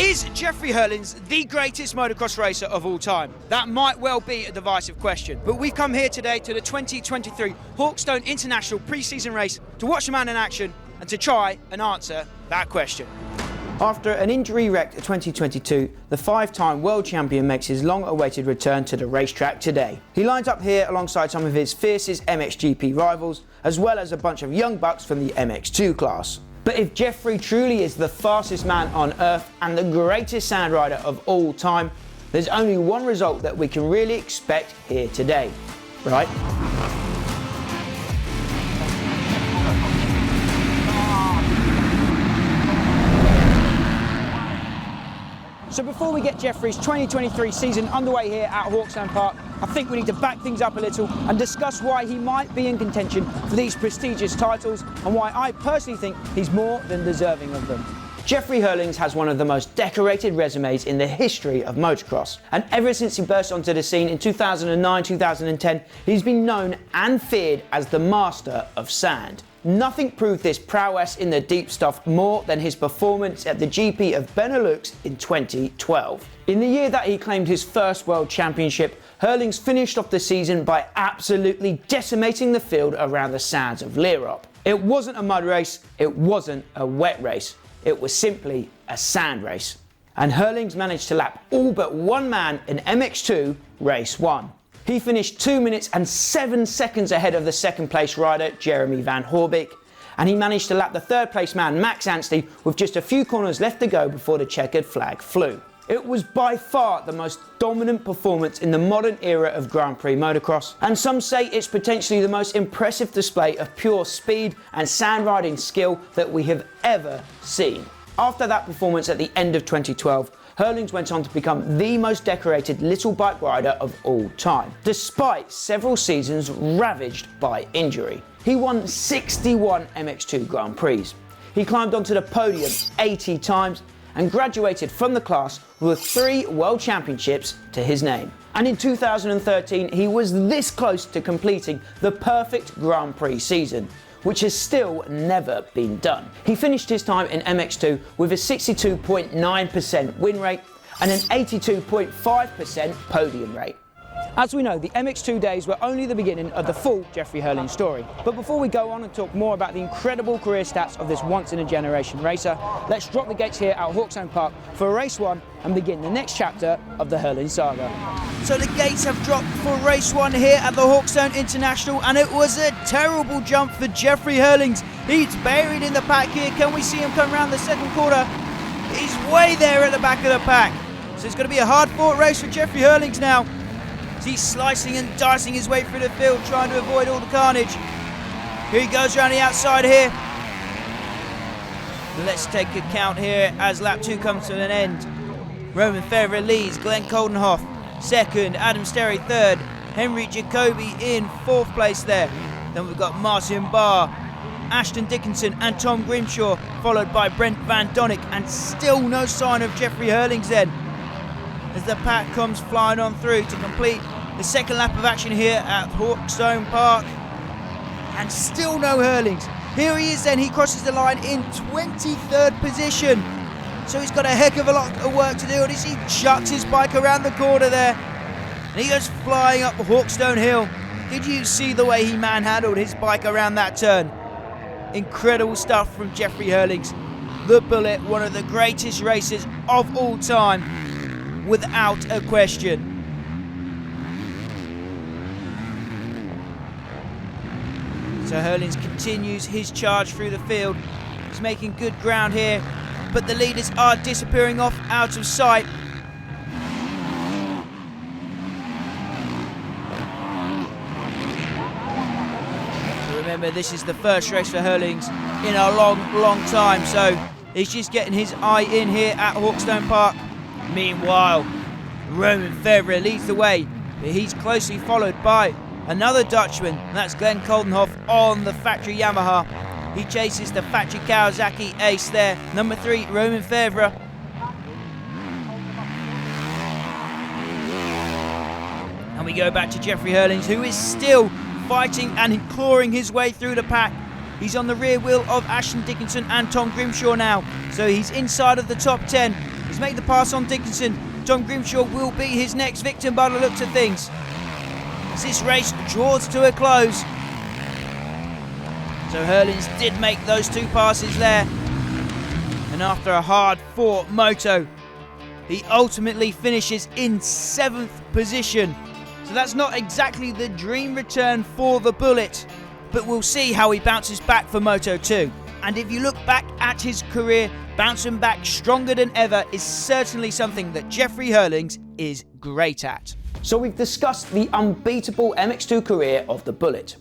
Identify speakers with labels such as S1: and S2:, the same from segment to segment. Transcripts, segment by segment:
S1: Is Jeffrey Herlings the greatest motocross racer of all time? That might well be a divisive question, but we've come here today to the 2023 Hawkstone International pre-season race to watch the man in action and to try and answer that question. After an injury-wrecked 2022, the five-time world champion makes his long-awaited return to the racetrack today. He lines up here alongside some of his fiercest MXGP rivals, as well as a bunch of young bucks from the MX2 class. But if Jeffrey truly is the fastest man on earth and the greatest sand rider of all time, there's only one result that we can really expect here today, right? So before we get Jeffrey's 2023 season underway here at Hawkstone Park, I think we need to back things up a little and discuss why he might be in contention for these prestigious titles and why I personally think he's more than deserving of them. Jeffrey Herlings has one of the most decorated resumes in the history of motocross, and ever since he burst onto the scene in 2009-2010, he's been known and feared as the master of sand. Nothing proved this prowess in the deep stuff more than his performance at the GP of Benelux in 2012. In the year that he claimed his first world championship, Herlings finished off the season by absolutely decimating the field around the sands of Lierop. It wasn't a mud race, it wasn't a wet race, it was simply a sand race. And Herlings managed to lap all but one man in MX2 race 1. He finished 2 minutes and 7 seconds ahead of the second place rider, Jeremy Van Hoorbeek, and he managed to lap the third place man, Max Anstey, with just a few corners left to go before the checkered flag flew. It was by far the most dominant performance in the modern era of Grand Prix motocross, and some say it's potentially the most impressive display of pure speed and sand riding skill that we have ever seen. After that performance at the end of 2012, Herlings went on to become the most decorated little bike rider of all time, despite several seasons ravaged by injury. He won 61 MX2 Grand Prix. He climbed onto the podium 80 times and graduated from the class with 3 world championships to his name. And in 2013, he was this close to completing the perfect Grand Prix season, which has still never been done. He finished his time in MX2 with a 62.9% win rate and an 82.5% podium rate. As we know, the MX2 days were only the beginning of the full Jeffrey Herlings story. But before we go on and talk more about the incredible career stats of this once-in-a-generation racer, let's drop the gates here at Hawkstone Park for race 1 and begin the next chapter of the Herlings saga. So the gates have dropped for race 1 here at the Hawkstone International, and it was a terrible jump for Jeffrey Herlings. He's buried in the pack here. Can we see him come around the second quarter? He's way there at the back of the pack. So it's going to be a hard-fought race for Jeffrey Herlings now. He's slicing and dicing his way through the field, trying to avoid all the carnage. Here he goes around the outside here. Let's take a count here as lap 2 comes to an end. Roman Federer leads, Glenn Coldenhoff second, Adam Sterry third, Henry Jacobi in 4th place there. Then we've got Martin Barr, Ashton Dickinson and Tom Grimshaw, followed by Brent Van Donnick, and still no sign of Jeffrey Herlings then, as the pack comes flying on through to complete the second lap of action here at Hawkstone Park. And still no Herlings. Here he is then, he crosses the line in 23rd position. So he's got a heck of a lot of work to do, and as he chucks his bike around the corner there, and he goes flying up Hawkstone Hill. Did you see the way he manhandled his bike around that turn? Incredible stuff from Jeffrey Herlings. The Bullet, one of the greatest racers of all time, without a question. So Herlings continues his charge through the field. He's making good ground here, but the leaders are disappearing off out of sight. So remember, this is the first race for Herlings in a long time, so he's just getting his eye in here at Hawkstone Park. Meanwhile, Roman Federer leads the way, but he's closely followed by another Dutchman, and that's Glenn Coldenhoff on the factory Yamaha. He chases the factory Kawasaki ace there, number 3, Roman Federer. And we go back to Jeffrey Herlings, who is still fighting and clawing his way through the pack. He's on the rear wheel of Ashton Dickinson and Tom Grimshaw now, so he's inside of the top 10. He's made the pass on Dickinson. Tom Grimshaw will be his next victim by the looks of things, as this race draws to a close. So Herlings did make those 2 passes there, and after a hard-fought moto, he ultimately finishes in 7th position. So that's not exactly the dream return for the Bullet, but we'll see how he bounces back for Moto 2. And if you look back at his career, bouncing back stronger than ever is certainly something that Jeffrey Herlings is great at. So we've discussed the unbeatable MX2 career of the Bullet,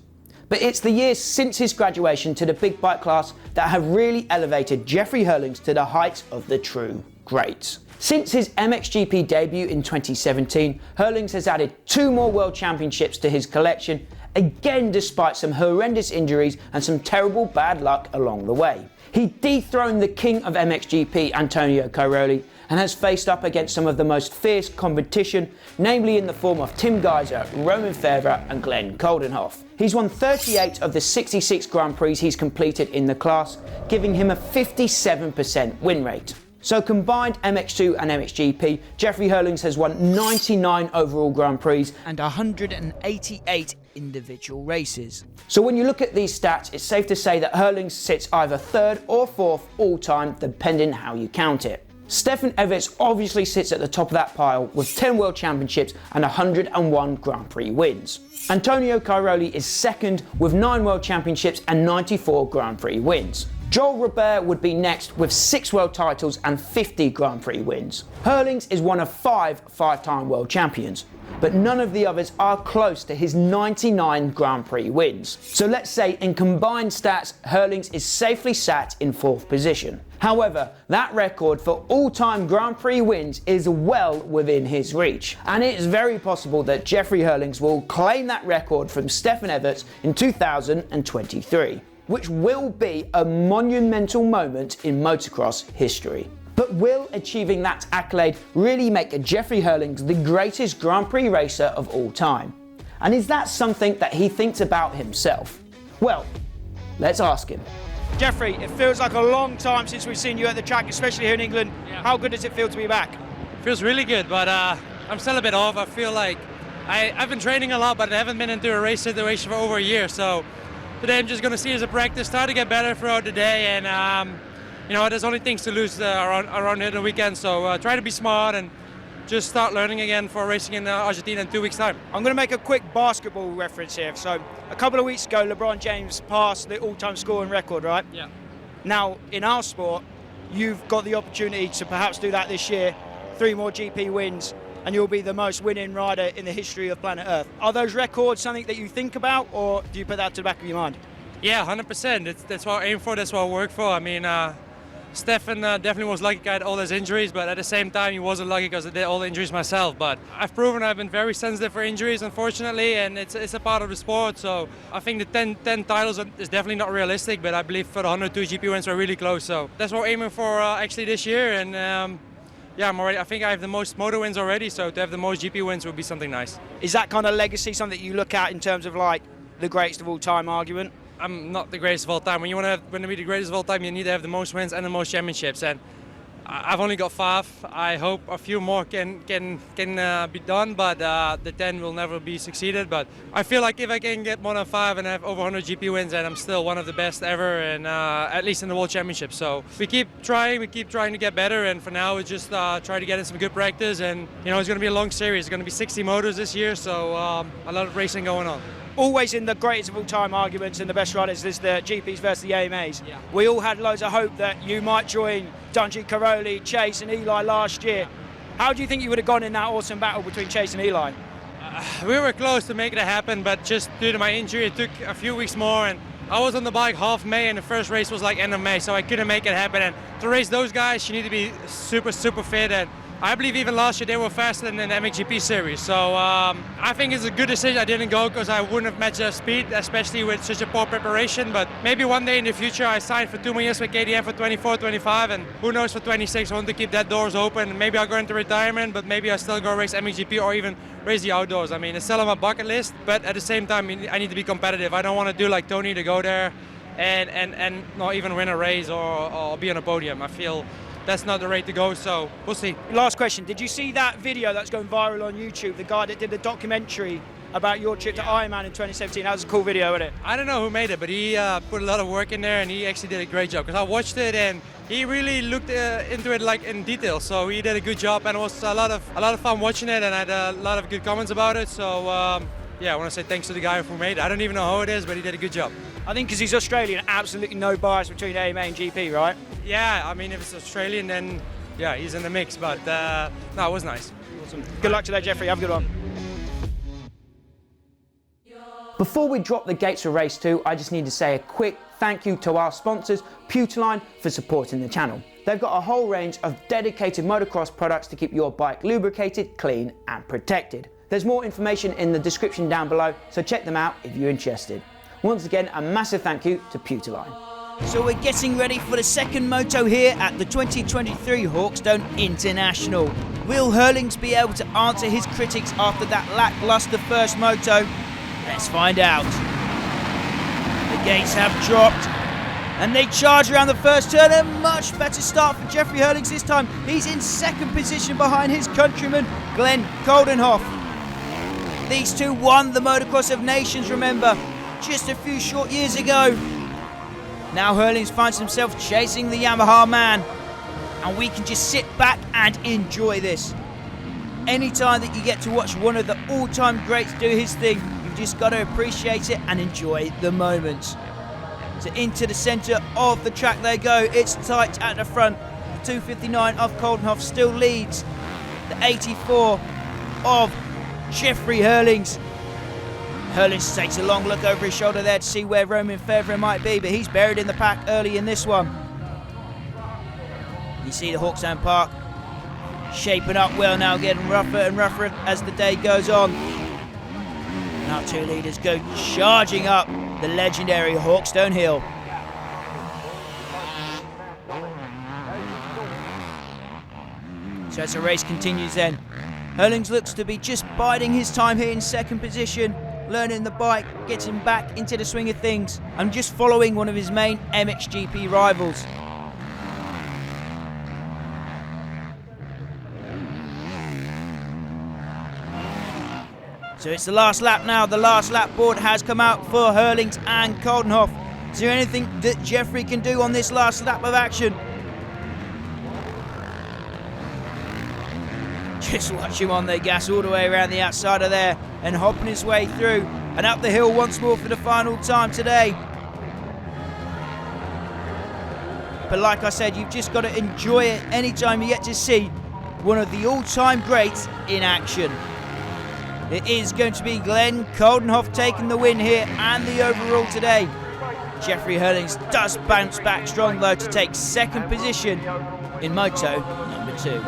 S1: but it's the years since his graduation to the big bike class that have really elevated Jeffrey Herlings to the heights of the true greats. Since his MXGP debut in 2017, Herlings has added 2 more World Championships to his collection, again despite some horrendous injuries and some terrible bad luck along the way. He dethroned the king of MXGP, Antonio Cairoli, and has faced up against some of the most fierce competition, namely in the form of Tim Geiser, Roman Febvre and Glenn Coldenhoff. He's won 38 of the 66 Grand Prix he's completed in the class, giving him a 57% win rate. So combined MX2 and MXGP, Jeffrey Herlings has won 99 overall Grand Prix and 188 individual races. So when you look at these stats, it's safe to say that Herlings sits either 3rd or 4th all-time, depending how you count it. Stefan Everts obviously sits at the top of that pile with 10 World Championships and 101 Grand Prix wins. Antonio Cairoli is 2nd with 9 World Championships and 94 Grand Prix wins. Joel Robert would be next with 6 world titles and 50 Grand Prix wins. Herlings is one of 5 5-time world champions, but none of the others are close to his 99 Grand Prix wins. So let's say in combined stats, Herlings is safely sat in 4th position. However, that record for all-time Grand Prix wins is well within his reach, and it is very possible that Jeffrey Herlings will claim that record from Stefan Everts in 2023. Which will be a monumental moment in motocross history. But will achieving that accolade really make Jeffrey Herlings the greatest Grand Prix racer of all time? And is that something that he thinks about himself? Well, let's ask him. Jeffrey, it feels like a long time since we've seen you at the track, especially here in England. Yeah. How good does it feel to be back?
S2: It feels really good, but I'm still a bit off. I feel like I've been training a lot, but I haven't been into a race situation for over a year, so today I'm just going to see it as a practice, try to get better throughout the day, and you know, there's only things to lose around here the weekend, so try to be smart and just start learning again for racing in Argentina in 2 weeks' time.
S1: I'm going to make a quick basketball reference here. So a couple of weeks ago, LeBron James passed the all-time scoring record, right?
S2: Yeah.
S1: Now, in our sport, you've got the opportunity to perhaps do that this year, 3 more GP wins, and you'll be the most winning rider in the history of planet Earth. Are those records something that you think about, or do you put that to the back of your mind?
S2: Yeah, 100%. That's what I aim for, that's what I work for. I mean, Stefan definitely was lucky, got all his injuries, but at the same time he wasn't lucky because I did all the injuries myself. But I've proven I've been very sensitive for injuries, unfortunately, and it's a part of the sport. So I think the 10 titles is definitely not realistic, but I believe for the 102 GP wins we're really close. So that's what we're aiming for actually this year. And yeah, I'm already. I think I have the most moto wins already, so to have the most GP wins would be something nice.
S1: Is that kind of legacy something that you look at in terms of like the greatest of all time argument?
S2: I'm not the greatest of all time. When you want to be the greatest of all time, you need to have the most wins and the most championships. And I've only got 5. I hope a few more can be done, but the 10 will never be succeeded. But I feel like if I can get more than 5 and have over 100 GP wins, then I'm still one of the best ever, and at least in the World Championship. So we keep trying to get better, and for now we just try to get in some good practice. And you know, it's going to be a long series. It's going to be 60 motos this year, so a lot of racing going on.
S1: Always in the greatest of all time arguments and the best riders is the GPs versus the AMAs. Yeah. We all had loads of hope that you might join Dungey, Cairoli, Chase and Eli last year. How do you think you would have gone in that awesome battle between Chase and Eli?
S2: We were close to making it happen, but just due to my injury it took a few weeks more, and I was on the bike half May and the first race was like end of May, so I couldn't make it happen. And to race those guys you need to be super fit, and I believe even last year they were faster than the MXGP series. So I think it's a good decision I didn't go, because I wouldn't have matched their speed, especially with such a poor preparation. But maybe one day in the future I signed for 2 more years with KTM for 24, 25, and who knows for 26. I want to keep that doors open. Maybe I'll go into retirement, but maybe I'll still go race MXGP or even race the outdoors. I mean, it's still on my bucket list, but at the same time I need to be competitive. I don't want to do like Tony to go there and not even win a race or be on a podium. I feel that's not the rate to go, so we'll see.
S1: Last question, did you see that video that's going viral on YouTube, the guy that did the documentary about your trip to Ironman in 2017? That was a cool video, wasn't it?
S2: I don't know who made it, but he put a lot of work in there, and he actually did a great job, because I watched it and he really looked into it like in detail, so he did a good job, and it was a lot of fun watching it, and I had a lot of good comments about it, so yeah, I want to say thanks to the guy who made it. I don't even know who it is, but he did a good job.
S1: I think because he's Australian, absolutely no bias between AMA and GP, right?
S2: Yeah, I mean, if it's Australian, then yeah, he's in the mix, but no, it was nice.
S1: Awesome. Good luck today, Jeffrey. Have a good one. Before we drop the gates for race 2, I just need to say a quick thank you to our sponsors, Putoline, for supporting the channel. They've got a whole range of dedicated motocross products to keep your bike lubricated, clean and protected. There's more information in the description down below, so check them out if you're interested. Once again, a massive thank you to Putoline. So we're getting ready for the second moto here at the 2023 Hawkstone International. Will Herlings be able to answer his critics after that lackluster first moto? Let's find out. The gates have dropped and they charge around the first turn. A much better start for Jeffrey Herlings this time. He's in second position behind his countryman Glenn Coldenhoff. These two won the Motocross of Nations, remember, just a few short years ago. Now Herlings finds himself chasing the Yamaha man, and we can just sit back and enjoy this. Anytime that you get to watch one of the all-time greats do his thing, you've just got to appreciate it and enjoy the moments. So into the centre of the track they go. It's tight at the front. The 259 of Coldenhoff still leads the 84 of Jeffrey Herlings. Herlings takes a long look over his shoulder there to see where Roman Fevre might be, but he's buried in the pack early in this one. You see the Hawkstone Park shaping up well now, getting rougher and rougher as the day goes on. Now two leaders go charging up the legendary Hawkstone Hill. So as the race continues then, Herlings looks to be just biding his time here in second position, learning the bike, getting back into the swing of things, and just following one of his main MXGP rivals. So it's the last lap now. The last lap board has come out for Herlings and Coldenhoff. Is there anything that Jeffrey can do on this last lap of action? Just watch him on the gas all the way around the outside of there and hopping his way through and up the hill once more for the final time today. But like I said, you've just got to enjoy it anytime you get to see one of the all-time greats in action. It is going to be Glenn Coldenhoff taking the win here and the overall today. Jeffrey Herlings does bounce back strong though to take second position in Moto number 2.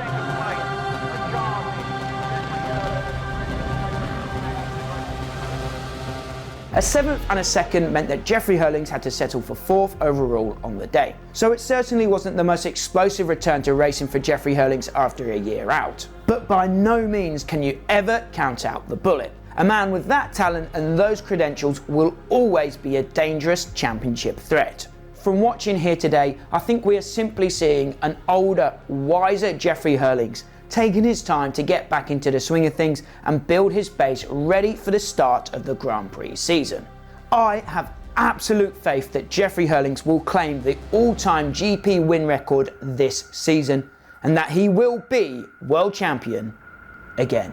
S1: A 7th and a 2nd meant that Jeffrey Herlings had to settle for 4th overall on the day. So it certainly wasn't the most explosive return to racing for Jeffrey Herlings after a year out. But by no means can you ever count out the bullet. A man with that talent and those credentials will always be a dangerous championship threat. From watching here today, I think we are simply seeing an older, wiser Jeffrey Herlings taking his time to get back into the swing of things and build his base ready for the start of the Grand Prix season. I have absolute faith that Jeffrey Herlings will claim the all-time GP win record this season and that he will be world champion again.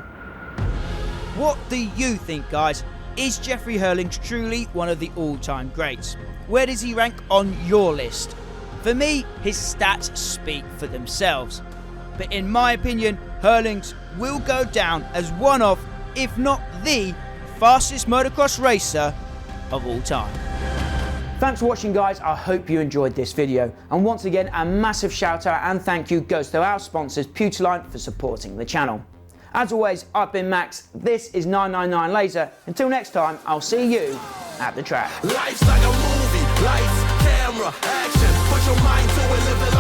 S1: What do you think, guys? Is Jeffrey Herlings truly one of the all-time greats? Where does he rank on your list? For me, his stats speak for themselves. But in my opinion, Herlings will go down as one of, if not the, fastest motocross racer of all time. Thanks for watching, guys. I hope you enjoyed this video. And once again, a massive shout out and thank you goes to our sponsors, Putoline, for supporting the channel. As always, I've been Max. This is 999 Laser. Until next time, I'll see you at the track. Life's like a movie, lights, camera, action. Put your mind to it, live it